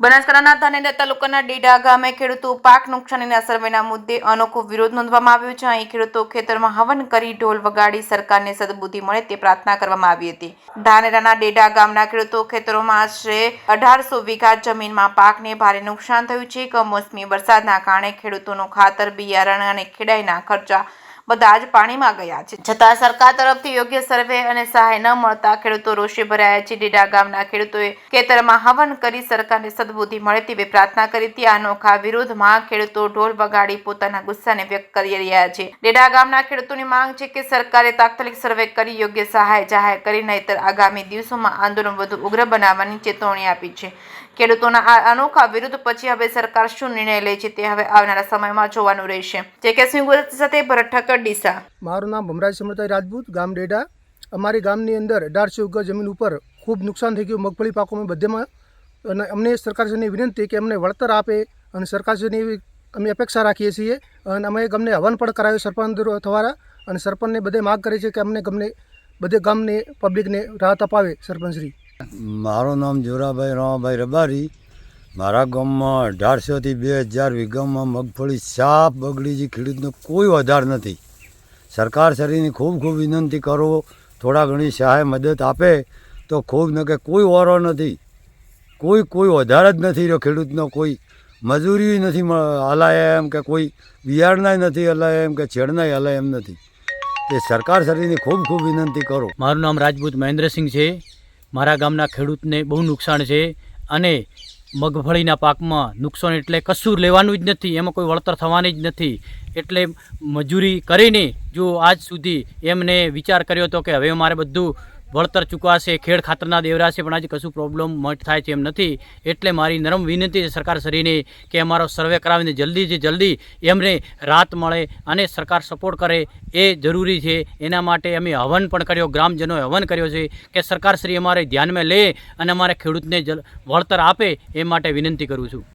બનાસકાંઠાના ધાનેરા તાલુકાના ડેડા ગામે ખેડૂતો પાક નુકસાનીના સર્વેના મુદ્દે અનોખો વિરોધ નોંધવામાં આવ્યો છે। અહીં ખેડૂતો ખેતરમાં હવન કરી ઢોલ વગાડી સરકારને સદબુદ્ધિ મળે તે પ્રાર્થના કરવામાં આવી હતી। ધાનેરાના ડેડા ગામના ખેડૂતો ખેતરોમાં આશરે 1800 વીઘા જમીનમાં પાકને ભારે નુકસાન થયું છે। કમોસમી વરસાદના કારણે ખેડૂતોનું ખાતર, બિયારણ અને ખેડાઈના ખર્ચા બધા જ પાણીમાં ગયા છે। છતાં સરકાર તરફથી યોગ્ય સર્વે અને સહાય ન મળતા ખેડૂતો રોષે ભરાયા છે। ડેડા ગામના ખેડૂતોએ ખેતરમાં હવન કરી સરકારને સદબુદ્ધિ મળે તેવી પ્રાર્થના કરી હતી। આ અનોખા વિરોધમાં ખેડૂતો ઢોલ વગાડી પોતાના ગુસ્સાને વ્યક્ત કરી રહ્યા છે। ડેડા ગામના ખેડૂતોની માંગ છે કે સરકારે તાત્કાલિક સર્વે કરી યોગ્ય સહાય જાહેર કરી, નહીંતર આગામી દિવસોમાં આંદોલન વધુ ઉગ્ર બનાવવાની ચેતવણી આપી છે। ખેડૂતોના આ અનોખા વિરોધ પછી હવે સરકાર શું નિર્ણય લે છે તે હવે આવનારા સમયમાં જોવાનું રહેશે। સાથે ભરત ઠક્કર, ડીસા। મારું નામ ભમરાજ સમરતાઈ રાજપૂત, ગામ ડેડા। અમારી ગામની અંદર 1800 વીઘા જમીન ઉપર ખૂબ નુકસાન થઈ ગયું મગફળી પાકોમાં બધેમાં, અને અમને સરકારશ્રીની વિનંતી કે અમને વળતર આપે અને સરકારશ્રીની એવી અમે અપેક્ષા રાખીએ છીએ। અને અમે ગમને હવન પણ કરાવ્યો સરપંચ દ્વારા, અને સરપંચને બધે માગ કરી છે કે અમને બધે ગામને પબ્લિકને રાહત અપાવે સરપંચશ્રી। મારું નામ જોરાભાઈ રામાભાઈ રબારી। મારા ગામમાં 1800 થી 2000 વીઘામાં મગફળી સાપ બગડી છે। ખેડૂતનો કોઈ આધાર નથી। સરકાર શ્રીની ખૂબ વિનંતી કરો, થોડા ઘણી સહાય મદદ આપે તો ખૂબ, ન કે કોઈ વારો નથી, કોઈ આધાર જ નથી રહ્યો ખેડૂતનો। કોઈ મજૂરી નથી હલાય એમ, કે કોઈ બિયારણાય નથી હલાય એમ, કે છેડનાય હલાય એમ નથી। તે સરકાર શ્રીની ખૂબ વિનંતી કરો। મારું નામ રાજપૂત મહેન્દ્રસિંહ છે। મારા ગામના ખેડૂતને બહુ નુકસાન છે, અને મગફળીના પાકમાં નુકસાન એટલે કશું લેવાનું જ નથી, એમાં કોઈ વળતર થવાની જ નથી। એટલે મજૂરી કરીને જો આજ સુધી એમને વિચાર કર્યો હતો કે હવે મારે બધું વળતર ચૂકવાશે, ખેડ ખાતરના દેવરાશે, પણ આજે કશું પ્રોબ્લેમ થાય છે એમ નથી। એટલે મારી નરમ વિનંતી છે સરકારશ્રીને કે અમારો સર્વે કરાવીને જલ્દીથી જલ્દી એમને રાહત મળે અને સરકાર સપોર્ટ કરે એ જરૂરી છે। એના માટે અમે હવન પણ કર્યો, ગ્રામજનોએ હવન કર્યો છે કે સરકારશ્રી અમારે ધ્યાનમાં લે અને અમારે ખેડૂતને વળતર આપે એ માટે વિનંતી કરું છું।